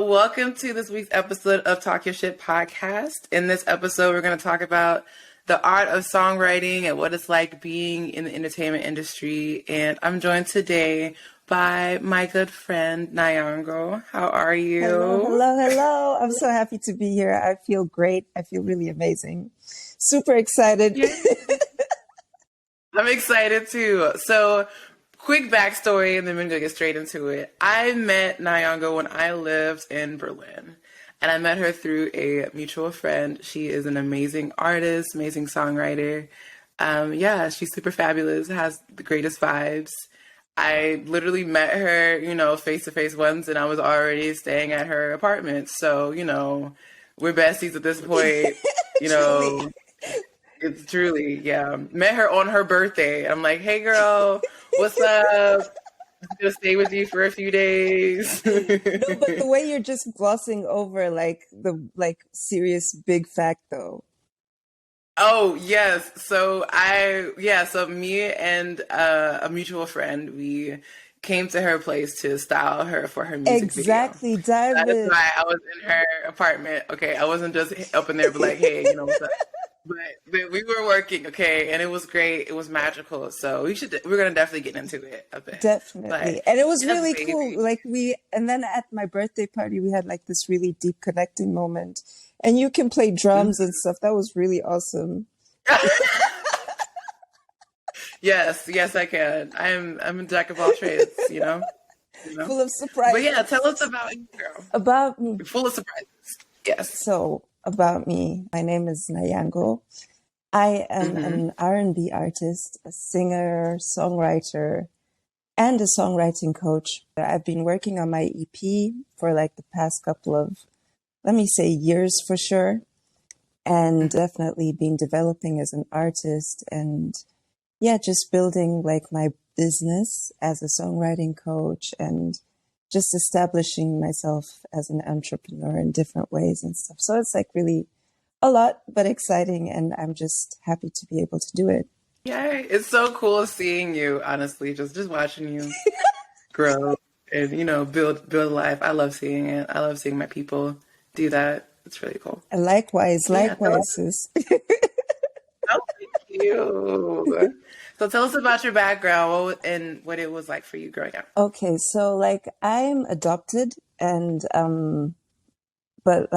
welcome to this week's episode of Talk Your Shit podcast. In this episode, we're going to talk about the art of songwriting and what it's like being in the entertainment industry. And I'm joined today by my good friend, Naiyango. How are you? Hello. I'm so happy to be here. I feel great. I feel really amazing. Super excited. Yeah. I'm excited too. So, quick backstory, and then we're going to get straight into it. I met Naiyango when I lived in Berlin, and I met her through a mutual friend. She is an amazing artist, amazing songwriter. She's super fabulous, has the greatest vibes. I literally met her, face-to-face once, and I was already staying at her apartment. So, we're besties at this point, It's truly, yeah. Met her on her birthday. I'm like, hey, girl, what's up? I'm going to stay with you for a few days. No, but the way you're just glossing over, the serious big fact, though. Oh, yes. So me and a mutual friend, we came to her place to style her for her music video. Exactly. That is why I was in her apartment. Okay, I wasn't just up in there, but like, hey, what's up? But we were working, okay, and it was great. It was magical. So we're gonna definitely get into it a bit. Definitely, and it was really cool. And then at my birthday party, we had this really deep connecting moment. And you can play drums and stuff. That was really awesome. Yes, I can. I'm a jack of all trades, Full of surprises. But yeah, tell us about you, girl. About me. Full of surprises. Yes. So about me, my name is Naiyango. I am an R&B artist, a singer, songwriter, and a songwriting coach. I've been working on my EP for the past couple of, let me say, years for sure, and definitely been developing as an artist and just building my business as a songwriting coach and just establishing myself as an entrepreneur in different ways and stuff. So it's really a lot, but exciting. And I'm just happy to be able to do it. Yeah, it's so cool seeing you, honestly, just watching you grow and, build life. I love seeing it. I love seeing my people do that. It's really cool. And likewise. Oh, thank you. So tell us about your background and what it was like for you growing up. Okay, so I'm adopted, and but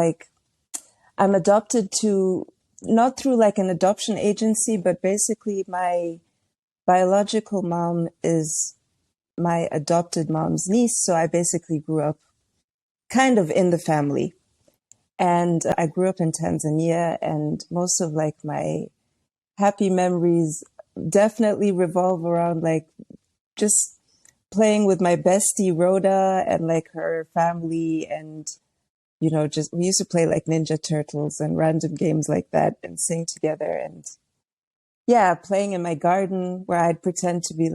I'm adopted to not through an adoption agency, but basically my biological mom is my adopted mom's niece. So I basically grew up kind of in the family, and I grew up in Tanzania, and most of my happy memories definitely revolve around just playing with my bestie Rhoda and her family, and just we used to play Ninja Turtles and random games like that and sing together, and playing in my garden where I'd pretend to be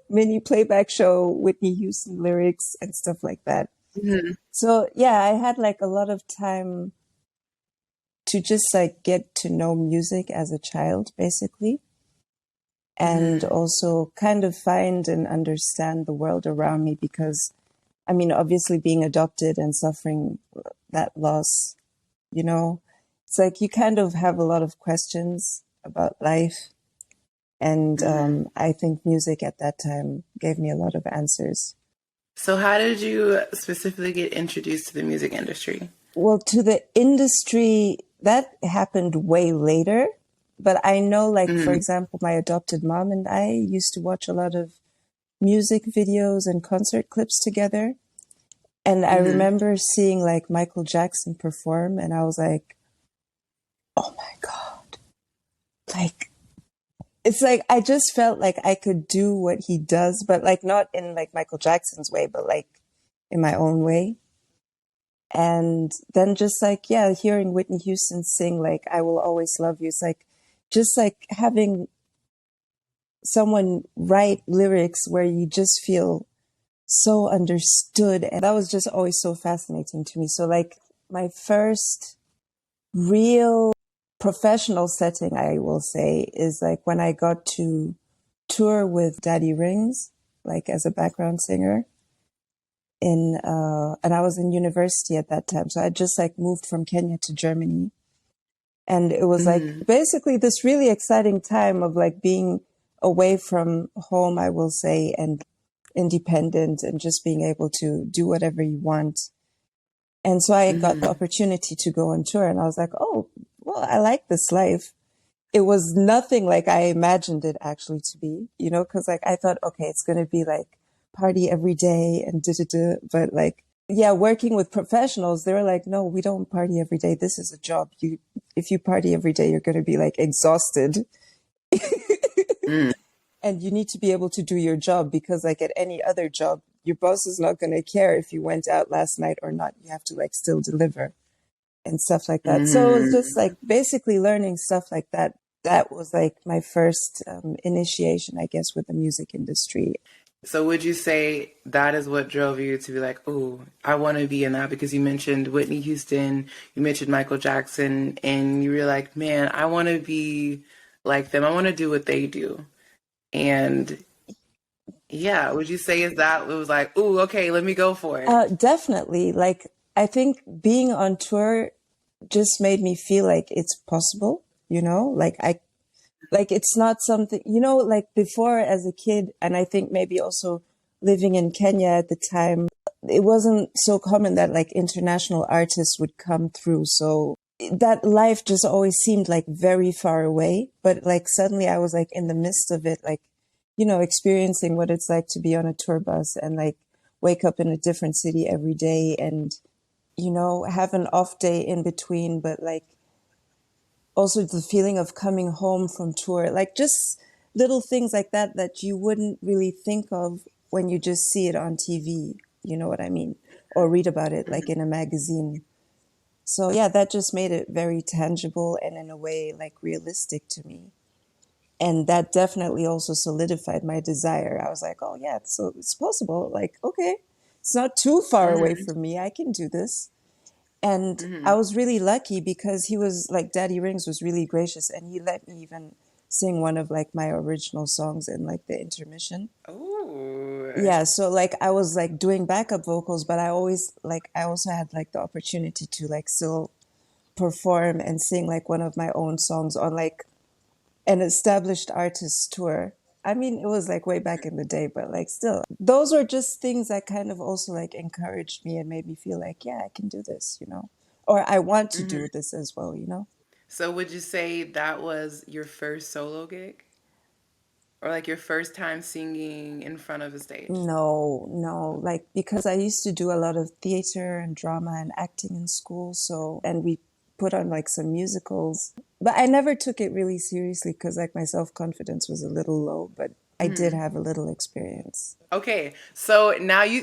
mini playback show Whitney Houston lyrics and stuff like that. Mm-hmm. So I had a lot of time to just get to know music as a child, basically. And also kind of find and understand the world around me because, obviously being adopted and suffering that loss, it's you kind of have a lot of questions about life. And I think music at that time gave me a lot of answers. So how did you specifically get introduced to the music industry? Well, to the industry, that happened way later. But I know, for example, my adopted mom and I used to watch a lot of music videos and concert clips together. And I remember seeing Michael Jackson perform, and I was like, oh my God. It's I just felt I could do what he does, but not in Michael Jackson's way, but in my own way. And then just hearing Whitney Houston sing I Will Always Love You, it's just having someone write lyrics where you just feel so understood. And that was just always so fascinating to me. So my first real professional setting, I will say, is when I got to tour with Daddy Rings, as a background singer. and I was in university at that time. So I just like moved from Kenya to Germany. And it was like Mm, basically this really exciting time of like being away from home, I will say, and independent and just being able to do whatever you want. And so I got the mm, opportunity to go on tour and I was like, oh, well, I like this life. It was nothing like I imagined it actually to be, you know, because like I thought, okay, it's going to be like party every day and da da da. But like, yeah, working with professionals, they were like, no, we don't party every day. This is a job. If you party every day, you're going to be like exhausted mm, and you need to be able to do your job because like at any other job, your boss is not going to care if you went out last night or not. You have to like still deliver and stuff like that. So it was just mm. like basically learning stuff like that. That was like my first initiation, I guess, with the music industry. So would you say that is what drove you to be like, oh, I want to be in that? Because you mentioned Whitney Houston, you mentioned Michael Jackson, and you were like, man, I want to be like them. I want to do what they do. And yeah, would you say is that it was like, oh, okay, let me go for it. Definitely. Like, I think being on tour just made me feel like it's possible, you know, like it's not something, you know, like before as a kid, and I think maybe also living in Kenya at the time, it wasn't so common that like international artists would come through. So that life just always seemed like very far away. But like suddenly I was like in the midst of it, like, you know, experiencing what it's like to be on a tour bus and like wake up in a different city every day and, you know, have an off day in between, but like also the feeling of coming home from tour, like just little things like that that you wouldn't really think of when you just see it on TV, you know what I mean? Or read about it like in a magazine. So yeah, that just made it very tangible and in a way like realistic to me. And that definitely also solidified my desire. I was like, oh yeah, so it's possible. Like, okay, it's not too far away Hmm. from me. I can do this. And I Hmm. was really lucky because he was like Daddy Rings was really gracious and he let me even sing one of like my original songs in like the intermission. Oh. Yeah, so like I was like doing backup vocals, but I always like I also had like the opportunity to like still perform and sing like one of my own songs on like an established artist tour. I mean, it was like way back in the day, but like still, those were just things that kind of also like encouraged me and made me feel like, yeah, I can do this, you know, or I want to do Hmm. this as well, you know. So would you say that was your first solo gig? Or like your first time singing in front of a stage? No, no, like because I used to do a lot of theater and drama and acting in school. So, and we put on like some musicals, but I never took it really seriously because like my self confidence was a little low, but I did Hmm. have a little experience. Okay, so now you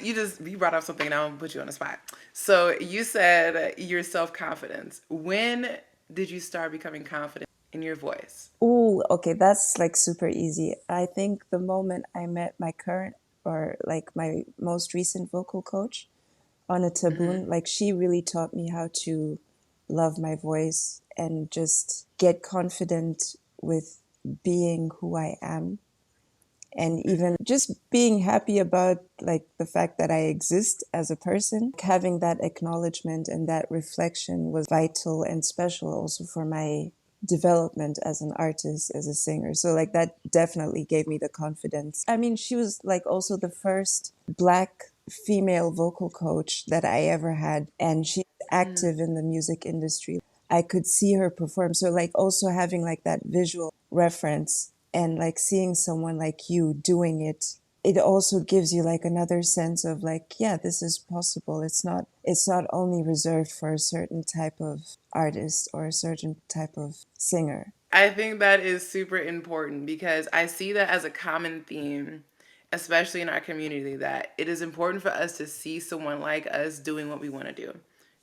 brought up something and I'm gonna put you on the spot. So you said your self confidence. When did you start becoming confident in your voice? Oh, okay, that's like super easy. I think the moment I met my current or like my most recent vocal coach on a Hmm. taboo, like she really taught me how to love my voice and just get confident with being who I am and even just being happy about like the fact that I exist as a person. Having that acknowledgement and that reflection was vital and special also for my development as an artist, as a singer. So like that definitely gave me the confidence. I mean, she was like also the first black female vocal coach that I ever had, and she's active in the music industry. I could see her perform. So like also having like that visual reference and like seeing someone like you doing it, it also gives you like another sense of like, yeah, this is possible. It's not only reserved for a certain type of artist or a certain type of singer. I think that is super important because I see that as a common theme, especially in our community, that it is important for us to see someone like us doing what we want to do.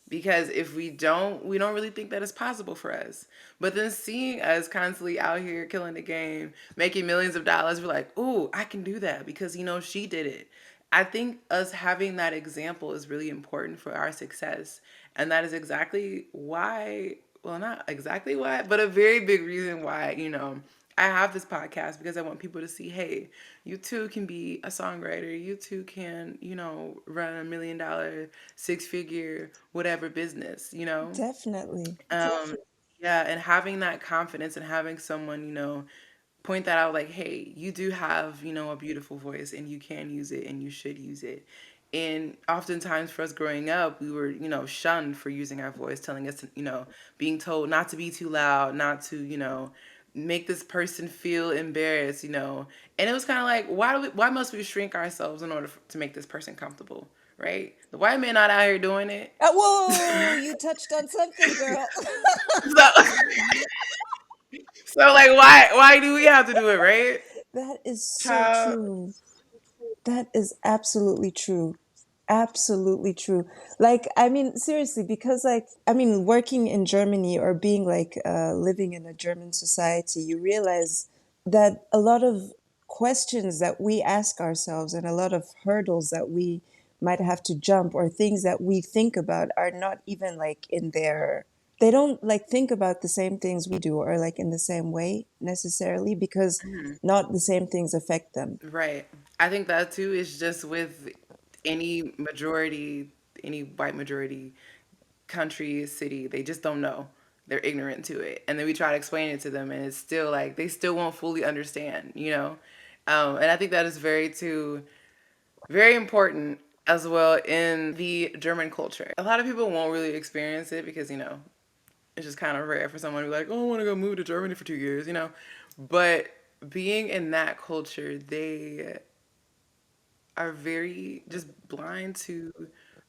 Because if we don't really think that it's possible for us. But then seeing us constantly out here killing the game, making millions of dollars, we're like, ooh, I can do that because, she did it. I think us having that example is really important for our success. And that is exactly why, well, not exactly why, but a very big reason why, I have this podcast because I want people to see, hey, you too can be a songwriter. You too can, run $1 million, 6 figure, whatever business, Definitely. Um, yeah, and having that confidence and having someone, point that out like, hey, you do have, a beautiful voice and you can use it and you should use it. And oftentimes for us growing up, we were, shunned for using our voice, telling us, being told not to be too loud, not to, make this person feel embarrassed, And it was kind of like, why must we shrink ourselves in order to make this person comfortable, right? The white man not out here doing it. Whoa, you touched on something, girl. So, so like, why do we have to do it, right? That is so Child. true. That is absolutely true. Absolutely true. Like, I mean, seriously, because, like, I mean, working in Germany or being like living in a German society, you realize that a lot of questions that we ask ourselves and a lot of hurdles that we might have to jump or things that we think about are not even like in their, they don't like think about the same things we do or like in the same way necessarily because not the same things affect them. Right. I think that too is just with any majority, any white majority country, city, they just don't know. They're ignorant to it. And then we try to explain it to them and it's still like they still won't fully understand. And I think that is very important as well in the German culture. A lot of people won't really experience it because, it's just kind of rare for someone to be like, oh, I want to go move to Germany for 2 years. But being in that culture, they are very just blind to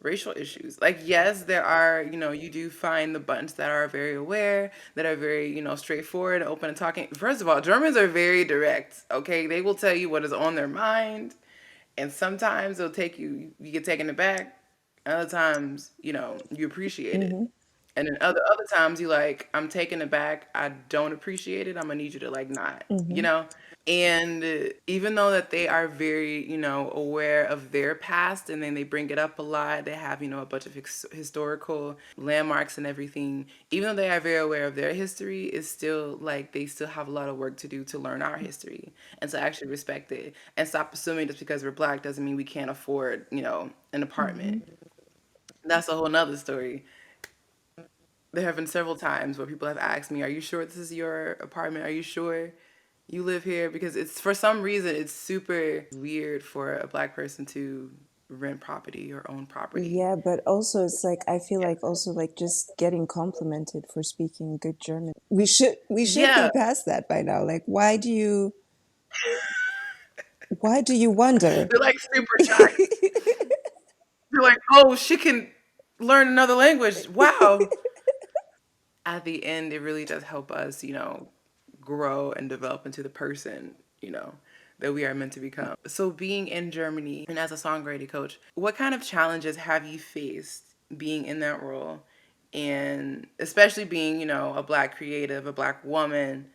racial issues. Like, yes, there are, you do find the bunch that are very aware, that are very, straightforward, open and talking. First of all, Germans are very direct, okay? They will tell you what is on their mind, and sometimes they'll you get taken aback. Other times, you appreciate it. Hmm. And then other times you like, I'm taken aback. I don't appreciate it. I'm gonna need you to like not. Hmm. And even though that they are very, aware of their past and then they bring it up a lot, they have, a bunch of historical landmarks and everything. Even though they are very aware of their history, it's still like they still have a lot of work to do to learn our history and to actually respect it and stop assuming just because we're black doesn't mean we can't afford, an Hmm. apartment. That's a whole nother story. There have been several times where people have asked me, "Are you sure this is your apartment? Are you sure you live here?" Because it's for some reason it's super weird for a black person to rent property or own property. Yeah, but also it's like I feel like also like just getting complimented for speaking good German. We should be Yeah, past that by now. Like why do you wonder? they're like super shocked. They're like, "Oh, she can learn another language. Wow." At the end, it really does help us, grow and develop into the person, that we are meant to become. So, being in Germany and as a songwriting coach, what kind of challenges have you faced being in that role? And especially being, a black creative, a black woman,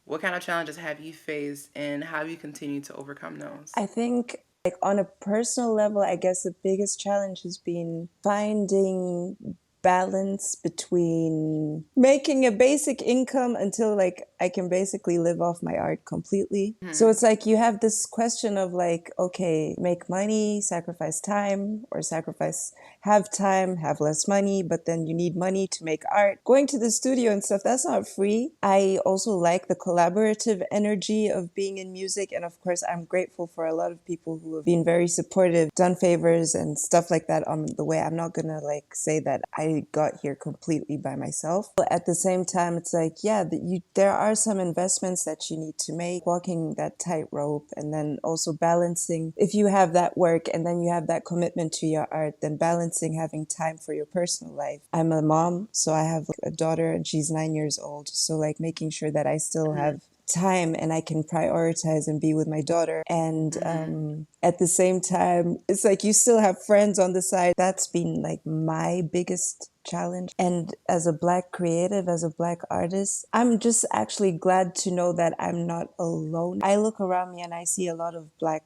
what kind of challenges have you faced and how have you continued to overcome those? I think like on a personal level, I guess the biggest challenge has been finding balance between making a basic income until like I can basically live off my art completely. So Hmm. it's like you have this question of like, okay, make money, sacrifice time, or sacrifice have time, have less money, but then you need money to make art. Going to the studio and stuff, that's not free. I also like the collaborative energy of being in music. And of course, I'm grateful for a lot of people who have been very supportive, done favors and stuff like that on the way. I'm not gonna like say that I got here completely by myself. But at the same time, it's like, yeah, there are some investments that you need to make, walking that tightrope, and then also balancing. If you have that work and then you have that commitment to your art, then balancing having time for your personal life. I'm a mom, so I have a daughter and she's 9 years old. So like making sure that I still Hmm. have time and I can prioritize and be with my daughter. And Hmm. at the same time, it's like you still have friends on the side. That's been like my biggest challenge. And as a black creative, as a black artist, I'm just actually glad to know that I'm not alone. I look around me and I see a lot of black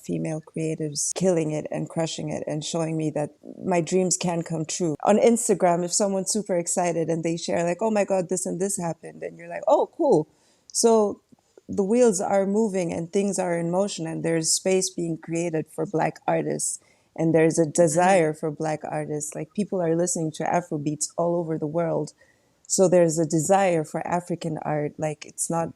female creatives killing it and crushing it and showing me that my dreams can come true. On Instagram, if someone's super excited and they share like, oh my God, this and this happened, and you're like, oh, cool. So the wheels are moving and things are in motion, and there's space being created for Black artists, and there's a Hmm. desire for Black artists. Like people are listening to Afro beats all over the world, so there's a desire for African art. Like it's not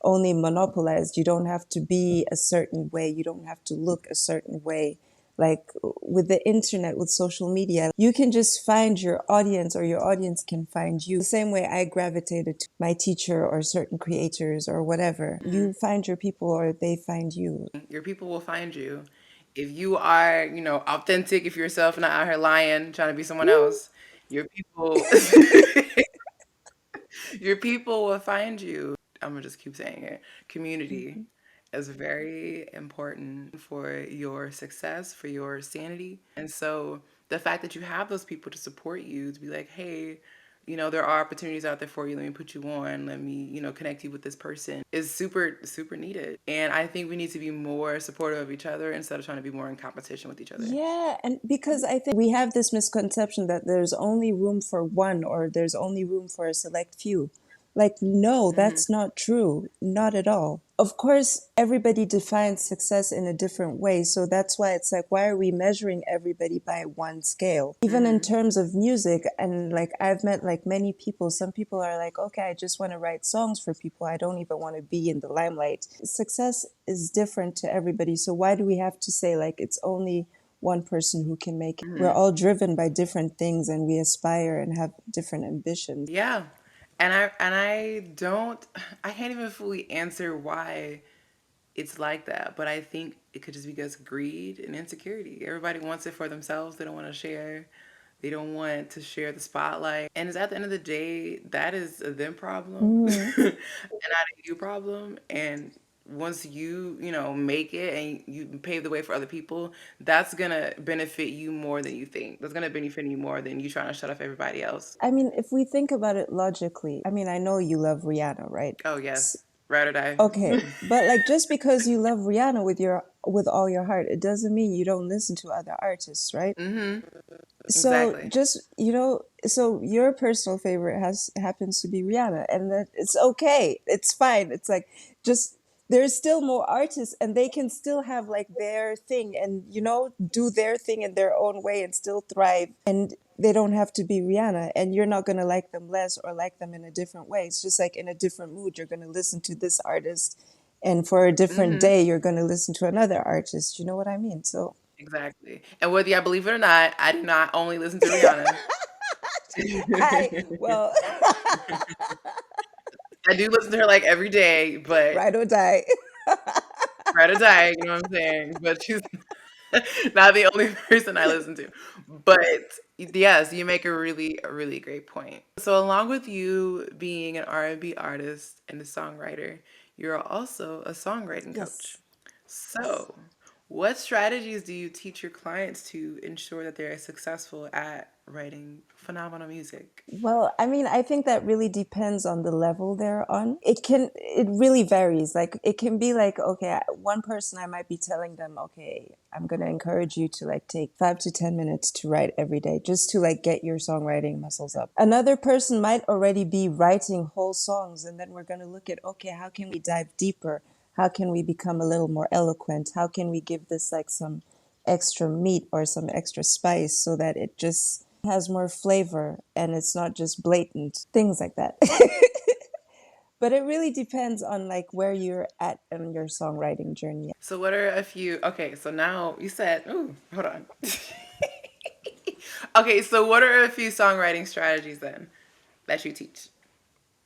only monopolized. You don't have to be a certain way. You don't have to look a certain way. Like with the internet, with social media, you can just find your audience, or your audience can find you. The same way I gravitated to my teacher or certain creators or whatever. You find your people or they find you. Your people will find you. If you are, authentic, if you're yourself and not out here lying, trying to be someone Woo! else, your people your people will find you. I'm gonna just keep saying it. Community is very important for your success, for your sanity. And so the fact that you have those people to support you, to be like, hey, there are opportunities out there for you. Let me put you on. Let me, connect you with this person is super, super needed. And I think we need to be more supportive of each other instead of trying to be more in competition with each other. Yeah, and because I think we have this misconception that there's only room for one, or there's only room for a select few. Like, no, Hmm. that's not true. Not at all. Of course, everybody defines success in a different way. So that's why it's like, why are we measuring everybody by one scale? Even in Hmm. terms of music, and like I've met like many people, some people are like, okay, I just want to write songs for people. I don't even want to be in the limelight. Success is different to everybody. So why do we have to say like it's only one person who can make it? We're Hmm. all driven by different things, and we aspire and have different ambitions. Yeah. And I don't I can't even fully answer why it's like that, but I think it could just be because greed and insecurity. Everybody wants it for themselves. They don't want to share. They don't want to share the spotlight. And it's at the end of the day, that is a them problem Mm. and not a you problem. And once you make it and you pave the way for other people, that's gonna benefit you more than you think. That's gonna benefit you more than you trying to shut off everybody else. I mean, if we think about it logically, I mean, I know you love Rihanna, right? Oh yes, ride or die. Okay, but like just because you love Rihanna with all your heart, it doesn't mean you don't listen to other artists, right? Hmm. So Exactly. just so your personal favorite has happens to be Rihanna, and that it's okay, it's fine. It's like just there's still more artists, and they can still have like their thing, and do their thing in their own way and still thrive, and they don't have to be Rihanna, and you're not gonna like them less or like them in a different way. It's just like in a different mood, you're gonna listen to this artist, and for a different Hmm. day, you're gonna listen to another artist. You know what I mean? So. Exactly. And whether y'all believe it or not, I do not only listen to Rihanna. I well, I do listen to her like every day, but ride or die. ride or die, you know what I'm saying? But she's not the only person I listen to. But yes, you make a really great point. So along with you being an R&B artist and a songwriter, you're also a songwriting coach. Yes. So, what strategies do you teach your clients to ensure that they're successful at writing phenomenal music? Well, I mean, I think that really depends on the level they're on. It really varies. Like, it can be like, okay, one person I might be telling them, okay, I'm going to encourage you to like take 5 to 10 minutes to write every day just to like get your songwriting muscles up. Another person might already be writing whole songs. And then we're going to look at, okay, how can we dive deeper? How can we become a little more eloquent? How can we give this like some extra meat or some extra spice so that it just has more flavor and it's not just blatant, things like that. But it really depends on like where you're at in your songwriting journey. So what are a few okay, so now you said, ooh, hold on. Okay, so what are a few songwriting strategies then that you teach?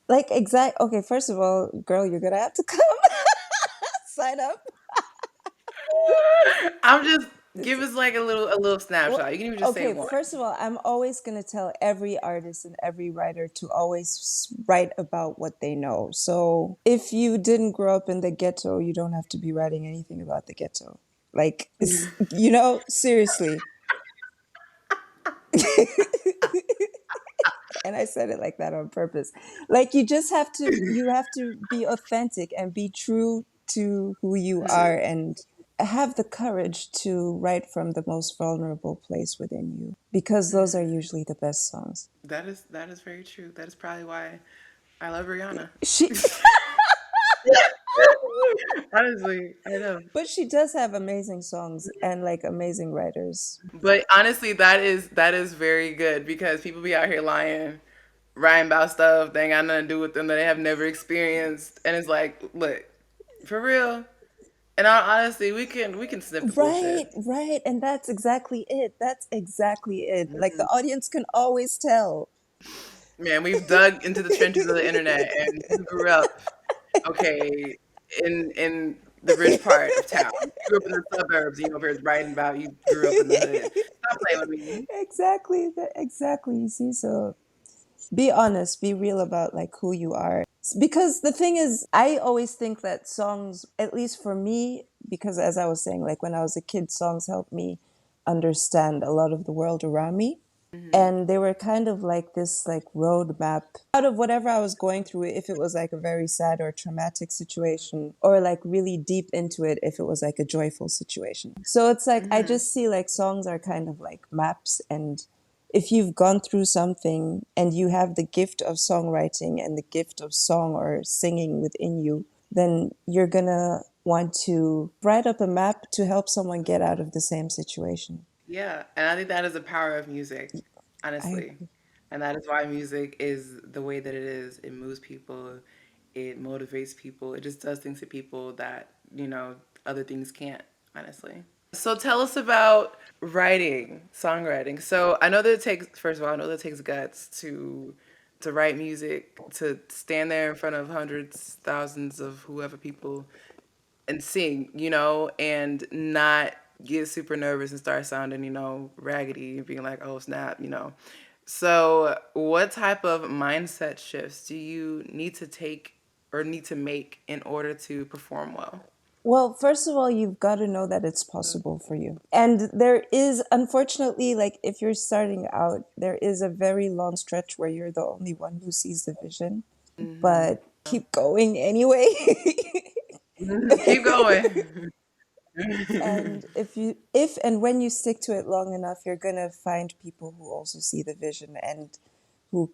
Like exact okay, first of all, girl, you're gonna have to come sign up. I'm just It's, give us like a little well, snapshot. You can even just say okay, one. first of all, I'm always going to tell every artist and every writer to always write about what they know. So if you didn't grow up in the ghetto, you don't have to be writing anything about the ghetto. Like, seriously. And I said it like that on purpose. Like you have to be authentic and be true to who you are, and have the courage to write from the most vulnerable place within you, because those are usually the best songs. That is very true. That is probably why I love Rihanna. She Honestly, I know. But she does have amazing songs and like amazing writers. But honestly, that is very good because people be out here lying, writing about stuff they ain't got nothing to do with them that they have never experienced, and it's like, look, for real. And honestly, we can snip the Right, bullshit. right. And that's exactly it. That's exactly it. Like the audience can always tell. Man, we've dug into the trenches of the internet, and you grew up, okay, in the rich part of town. You grew up in the suburbs. You over here writing about you grew up in the hood. Stop playing with me. Exactly, exactly. You see, so be honest, be real about like who you are. Because the thing is, I always think that songs, at least for me, because as I was saying, like when I was a kid, songs helped me understand a lot of the world around me. Hmm. And they were kind of like this like roadmap out of whatever I was going through, if it was like a very sad or traumatic situation, or like really deep into it if it was like a joyful situation. So it's like I Hmm. just see like songs are kind of like maps, and if you've gone through something and you have the gift of songwriting and the gift of song or singing within you, then you're gonna want to write up a map to help someone get out of the same situation. Yeah, and I think that is the power of music, I honestly. agree. And that is why music is the way that it is. It moves people, it motivates people, it just does things to people that, other things can't, honestly. So tell us about writing, songwriting. So I know that it takes, first of all, I know that it takes guts to write music, to stand there in front of hundreds, thousands of whoever people and sing, and not get super nervous and start sounding, raggedy and being like, oh snap. So, what type of mindset shifts do you need to take or need to make in order to perform well? Well, first of all, you've got to know that it's possible for you. And there is, unfortunately, like if you're starting out, there is a very long stretch where you're the only one who sees the vision, Hmm. but keep going anyway. Keep going. And if and when you stick to it long enough, you're going to find people who also see the vision and who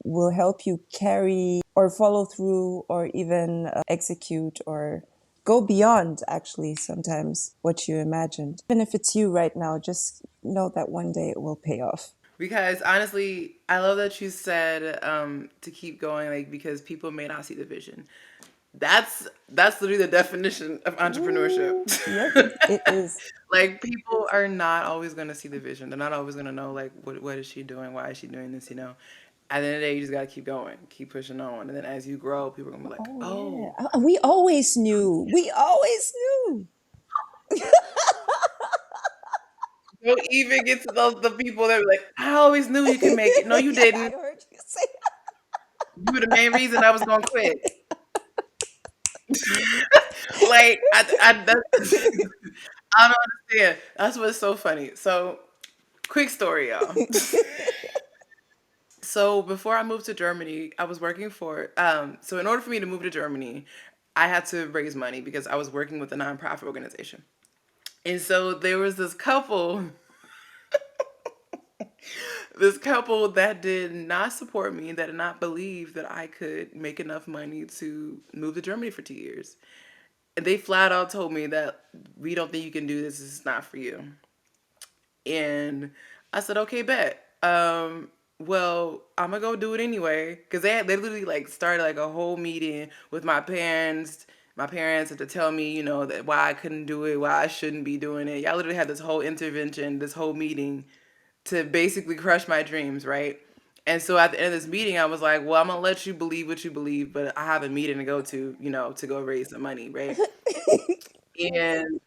will help you carry or follow through or even execute or go beyond actually sometimes what you imagined. Even if it's you right now, just know that one day it will pay off. Because honestly, I love that you said to keep going, like because people may not see the vision. That's literally the definition of entrepreneurship. Ooh, yes, it is. Like people are not always gonna see the vision. They're not always gonna know like what is she doing? Why is she doing this? At the end of the day, you just gotta keep going, keep pushing on, and then as you grow, people are gonna be like, Oh, oh, yeah. We always knew. We always knew. don't even get to the people that are like, I always knew you can make it. No, you Yeah, I didn't. heard you say You were the main reason I was gonna quit. Like I don't understand. That's what's so funny. So quick story, y'all. So before I moved to Germany, I was working for so in order for me to move to Germany, I had to raise money because I was working with a nonprofit organization. And so there was this couple that did not support me, that did not believe that I could make enough money to move to Germany for 2 years. And they flat out told me that we don't think you can do this. This is not for you. And I said, okay, bet. Well, I'm gonna go do it anyway. Cause they literally like started like a whole meeting with my parents. My parents had to tell me, that why I couldn't do it, why I shouldn't be doing it. Y'all literally had this whole intervention, this whole meeting to basically crush my dreams, right? And so at the end of this meeting, I was like, well, I'm gonna let you believe what you believe, but I have a meeting to go to, to go raise some money, right? And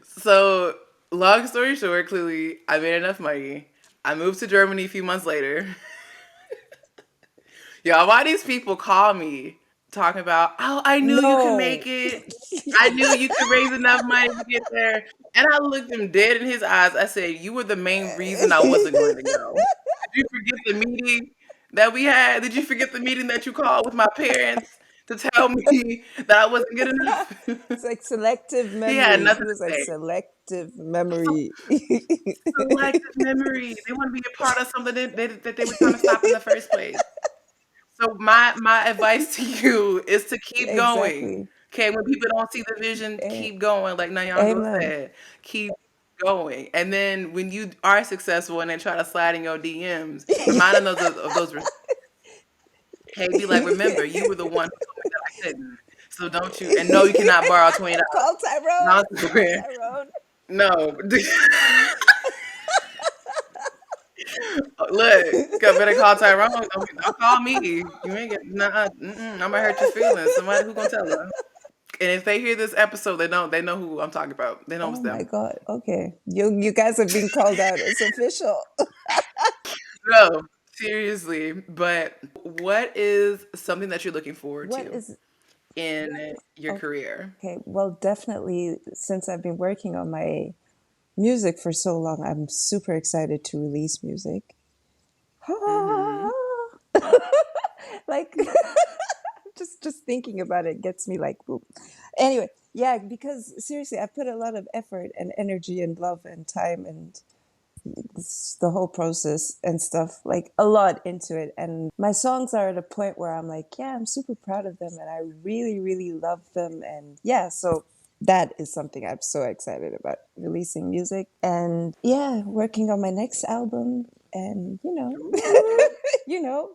so, long story short, clearly, I made enough money. I moved to Germany a few months later. Y'all, why these people call me talking about, oh, I knew you could make no. it. I knew you could raise enough money to get there. And I looked him dead in his eyes. I said, you were the main reason I wasn't going to go. Did you forget the meeting that we had? Did you forget the meeting that you called with my parents to tell me that I wasn't good enough? It's like selective He had memory. nothing He to was like say. selective memory. Selective memory. They want to be a part of something that they were trying to stop in the first place. So my advice to you is to keep Exactly. going. Okay, when people don't see the vision, A- keep going. Like Nayango Amen. said, keep going. And then when you are successful and they try to slide in your DMs, remind them of those. Hey, be like, remember, you were the one who told me that I couldn't. So don't you? And no, you cannot borrow Call Tyrone. Call $20. Tyrone. No, look, better call Tyrone. Don't call me. You ain't get. Nah, I'm gonna hurt your feelings. Somebody who gonna tell her. And if they hear this episode, they know. They know who I'm talking about. They know it's Oh my them. God. Okay. You guys have been called out. It's official. No, seriously. But what is something that you're looking forward What to is in your career? okay? Well, definitely since I've been working on my music for so long, I'm super excited to release music. Hmm. Like just thinking about it gets me like boop. Anyway, yeah, because seriously, I put a lot of effort and energy and love and time and the whole process and stuff, like a lot into it. And my songs are at a point where I'm like, yeah, I'm super proud of them and I really, really love them. And yeah, so that is something I'm so excited about, releasing music and yeah, working on my next album and Ooh. you know,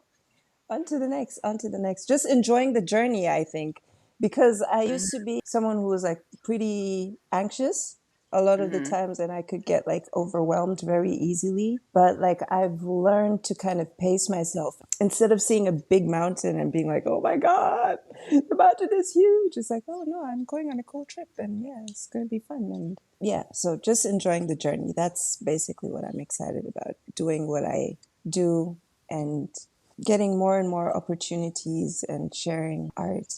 on to the next. Just enjoying the journey, I think, because I used to be someone who was like pretty anxious a lot of the Mm-hmm. times and I could get like overwhelmed very easily. But like I've learned to kind of pace myself instead of seeing a big mountain and being like, oh my God, the mountain is huge. It's like, oh no, I'm going on a cool trip and yeah, it's going to be fun. And yeah, so just enjoying the journey. That's basically what I'm excited about, doing what I do and getting more and more opportunities and sharing art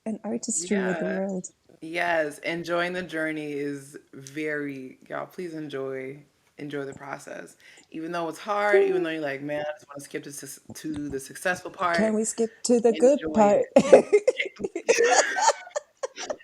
and artistry with the Yeah. world. Yes, enjoying the journey is very, y'all, please enjoy the process. Even though it's hard, even though you're like, man, I just want to skip to the successful Can part, we skip to the good enjoy part? it.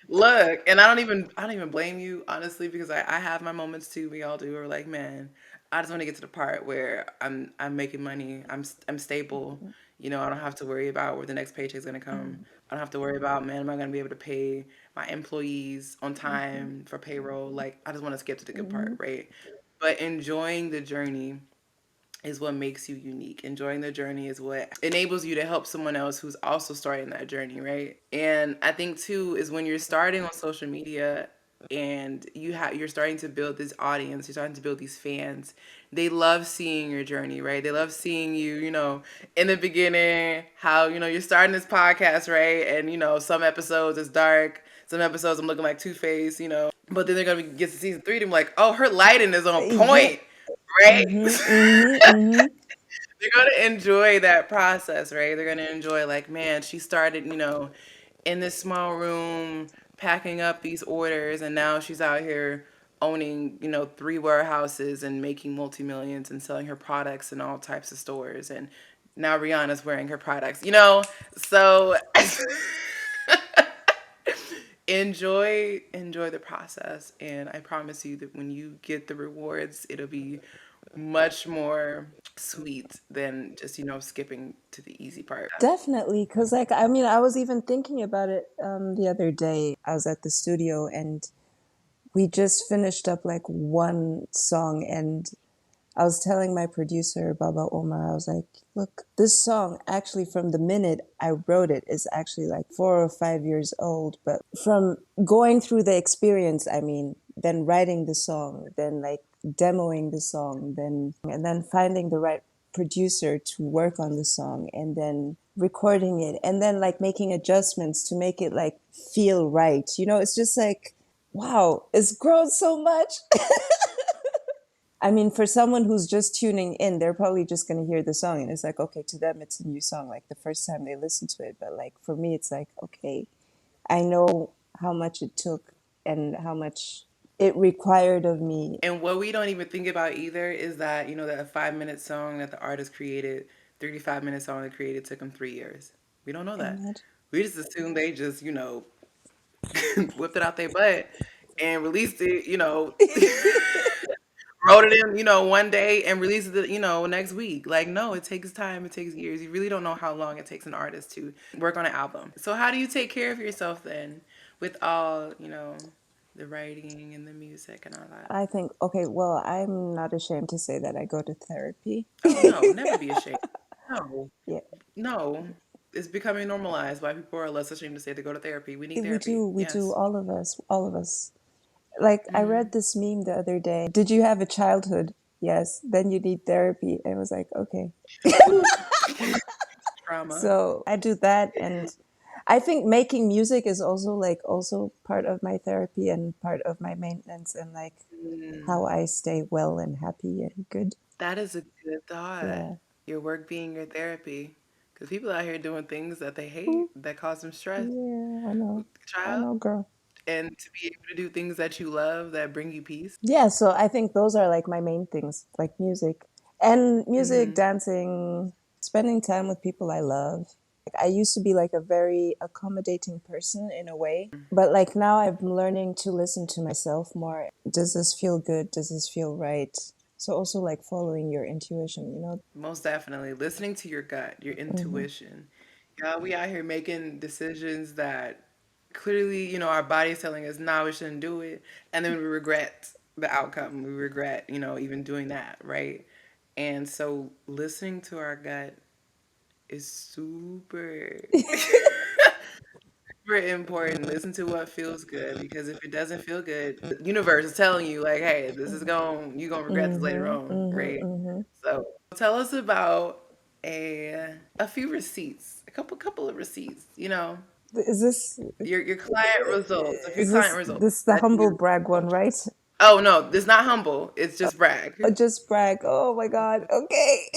Look, and I don't even blame you, honestly, because I have my moments too. We all do. We're like, man, I just want to get to the part where I'm making money. I'm stable. I don't have to worry about where the next paycheck's gonna come. I don't have to worry about, man, am I gonna be able to pay my employees on time for payroll? Like, I just want to skip to the good part, right? But enjoying the journey is what makes you unique. Enjoying the journey is what enables you to help someone else who's also starting that journey, right? And I think too is when you're starting on social media and you're starting to build this audience, you're starting to build these fans. They love seeing your journey, right? They love seeing you, in the beginning, how, you're starting this podcast, right? And some episodes it's dark, some episodes I'm looking like Two-Face, but then they're gonna get to season 3 and I'm like, oh, her lighting is on Yeah. point, right? Mm-hmm, mm-hmm, mm-hmm. They're gonna enjoy that process, right? They're gonna enjoy like, man, she started, in this small room packing up these orders, and now she's out here owning, 3 warehouses and making multi-millions and selling her products in all types of stores. And now Rihanna's wearing her products, So enjoy the process, and I promise you that when you get the rewards, it'll be much more sweet than just skipping to the easy part. Definitely, because like I mean, I was even thinking about it the other day. I was at the studio and we just finished up like one song, and I was telling my producer, Baba Omar, I was like, look, this song actually from the minute I wrote it is actually like 4 or 5 years old. But from going through the experience, I mean, then writing the song, then like demoing the song, and then finding the right producer to work on the song and then recording it and then like making adjustments to make it like feel right. It's just like, wow, it's grown so much. I mean, for someone who's just tuning in, they're probably just going to hear the song and it's like, okay, to them, it's a new song, like the first time they listen to it. But like for me, it's like, okay, I know how much it took and how much it required of me. And what we don't even think about either is that, that 5-minute song that the artist created, 35-minute song they created took them 3 years. We don't know that. Imagine. We just assume they just, whipped it out their butt and released it, wrote it in, one day and released it, next week. Like, no, it takes time, it takes years. You really don't know how long it takes an artist to work on an album. So how do you take care of yourself then with all, the writing and the music and all that? I think, okay, well, I'm not ashamed to say that I go to therapy. Oh no, never be ashamed. No, Yeah, no. It's becoming normalized. Why people are less ashamed to say they go to therapy. We need we therapy. do, we do, Yes. all of us, all of us. Like, I Hmm. read this meme the other day. Did you have a childhood? Yes. Then you need therapy. And I was like, okay. Trauma. So I do that. And I think making music is also like also part of my therapy and part of my maintenance and like how Mm. I stay well and happy and good. That is a good thought. Yeah. Your work being your therapy. Because people out here doing things that they hate, Ooh, that cause them stress, yeah, I know. I child, know, girl. and to be able to do things that you love that bring you peace. Yeah, so I think those are like my main things, like music. And music, Hmm. dancing, spending time with people I love. Like I used to be like a very accommodating person in a way, but like now I'm learning to listen to myself more. Does this feel good? Does this feel right? So also like following your intuition, you know? Most definitely. Listening to your gut, your Hmm. intuition. Yeah, we out here making decisions that clearly, our body's telling us, nah, we shouldn't do it. And then we regret the outcome. We regret, even doing that, right? And so listening to our gut is super super important. Listen to what feels good because if it doesn't feel good, the universe is telling you like, hey, this is going you're gonna regret this later Hmm. on, Hmm. right? Hmm. So tell us about a few receipts, a couple of receipts, Is this your client results, a few is client this results this the that humble you brag one, right? oh no, it's not humble, it's just brag. Just brag. Oh my God. Okay.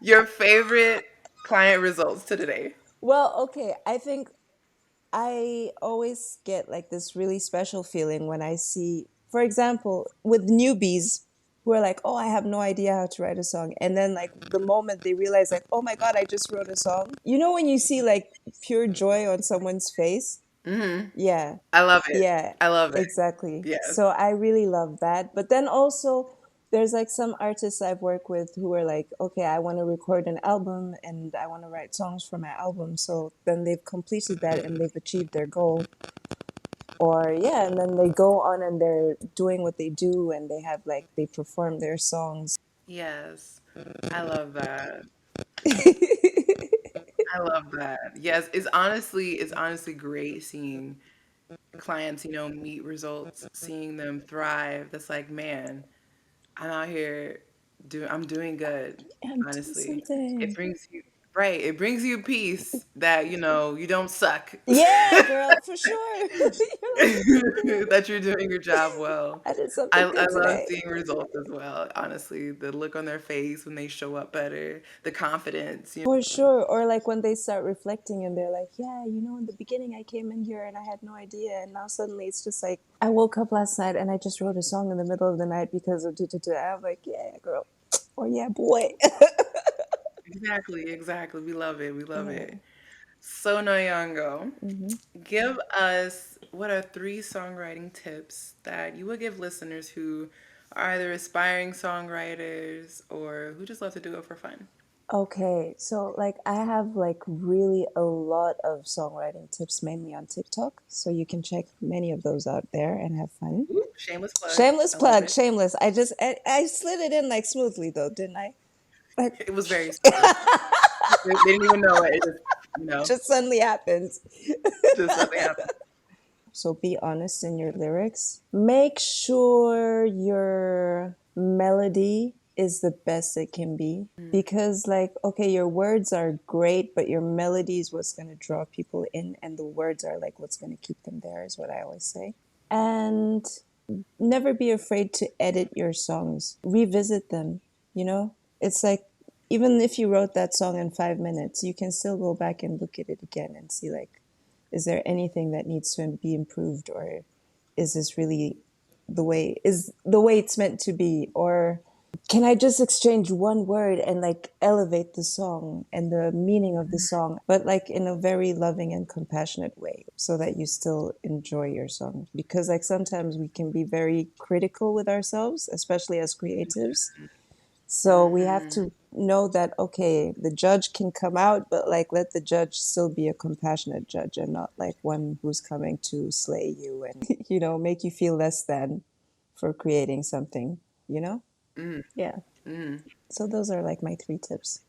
Your favorite client results to today. Well, okay. I think I always get like this really special feeling when I see, for example, with newbies who are like, oh, I have no idea how to write a song. And then, like, the moment they realize, like, oh my God, I just wrote a song. You know, when you see like pure joy on someone's face? Hmm. Yeah. I love it. Yeah, I love it. exactly. Yes. So I really love that. But then also, there's like some artists I've worked with who are like, okay, I want to record an album and I want to write songs for my album. So then they've completed that and they've achieved their goal. Or, yeah, and then they go on and they're doing what they do and they have like, they perform their songs. Yes. I love that. I love that. Yes, it's honestly great seeing clients, meet results, seeing them thrive. That's like, man, I'm out here I'm doing good, I'm doing honestly. It something. brings you right, it brings you peace that, you don't suck. Yeah, girl, for sure. You're like, okay, That you're doing your job well. I did I, something I good love today. seeing results as well, honestly. The look on their face when they show up better, the confidence. For sure. Or like when they start reflecting and they're like, yeah, you know, in the beginning I came in here and I had no idea. And now suddenly it's just like, I woke up last night and I just wrote a song in the middle of the night because of da. I'm like, yeah, girl. Or yeah, boy. Exactly, exactly. We love it. We love Yeah. it. So Nayango, Hmm. give us what are three songwriting tips that you would give listeners who are either aspiring songwriters or who just love to do it for fun? Okay. So like I have like really a lot of songwriting tips mainly on TikTok. So you can check many of those out there and have fun. Ooh, shameless plug. Shameless I love plug, it. shameless. I slid it in like smoothly though, didn't I? Like It was very smooth. They didn't even know it. It just, just suddenly happens. just something happened. So be honest in your lyrics. Make sure your melody is the best it can be. Because, like, okay, your words are great, but your melody is what's going to draw people in, and the words are like what's going to keep them there, is what I always say. And never be afraid to edit your songs, revisit them, you know? It's like, even if you wrote that song in 5 minutes, you can still go back and look at it again and see, like, is there anything that needs to be improved, or is this really the way it's meant to be? Or can I just exchange one word and like elevate the song and the meaning of the song, but like in a very loving and compassionate way so that you still enjoy your song? Because like sometimes we can be very critical with ourselves, especially as creatives. So we have Mm-hmm. to know that, okay, the judge can come out, but like let the judge still be a compassionate judge and not like one who's coming to slay you and, make you feel less than for creating something, you know? Yeah. Mm-hmm. So those are like my three tips.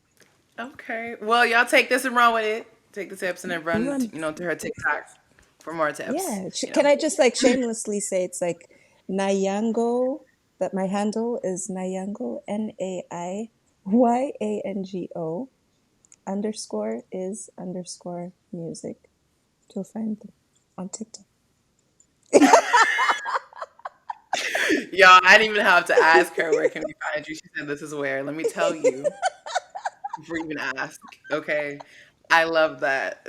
Okay. Well, y'all take this and run with it. Take the tips and then run, Run. to her TikTok for more tips. Yeah. Can I just like shamelessly say it's like Naiyango, that my handle is Naiyango, Naiyango underscore is underscore music. You'll find them on TikTok. Y'all, I didn't even have to ask her where can we find you. She said this is where. Let me tell you before you even ask. Okay. I love that.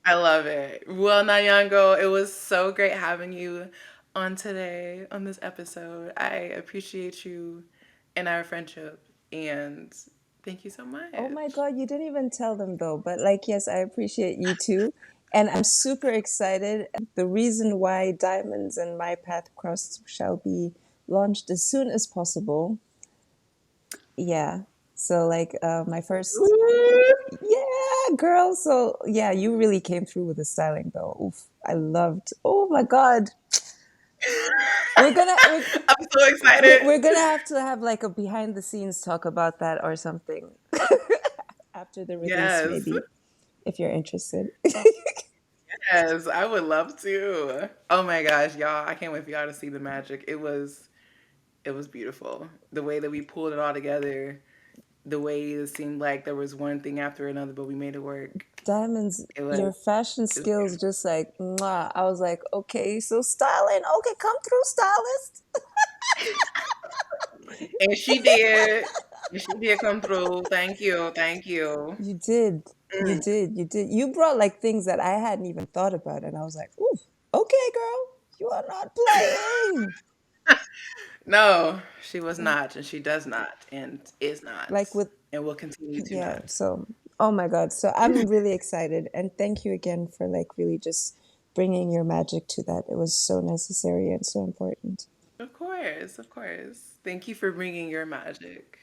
I love it. Well, Nayango, it was so great having you on today on this episode. I appreciate you and our friendship, and thank you so Oh my much. God, you didn't even tell them though. But like, yes, I appreciate you too. And I'm super excited. The reason why Diamonds and My Path Crossed shall be launched as soon as possible. Yeah. So like my first, Ooh. yeah, girl. So yeah, you really came through with the styling though. Oof. I loved. Oh my God. We're gonna we're, I'm so excited. we're gonna have to have like a behind the scenes talk about that or something after the release, Yes. maybe, if you're interested. Yes, I would love to. Oh my gosh, y'all. I can't wait for y'all to see the magic. It was beautiful. The way that we pulled it all together, the way it seemed like there was one thing after another, but we made it work. Diamonds, It was your fashion it was skills beautiful. just like, mwah. I was like, okay, so styling. Okay, come through, stylist. And she did. And she did come through. Thank you. Thank you. You did. You Mm, did. You did. You brought like things that I hadn't even thought about. And I was like, ooh, okay, girl, you are not playing. no, she was not, and she does not, and is not, Like with, and will continue to yeah. not. So, oh my God. So I'm really excited. And thank you again for like really just bringing your magic to that. It was so necessary and so important. Of course, of course. Thank you for bringing your magic.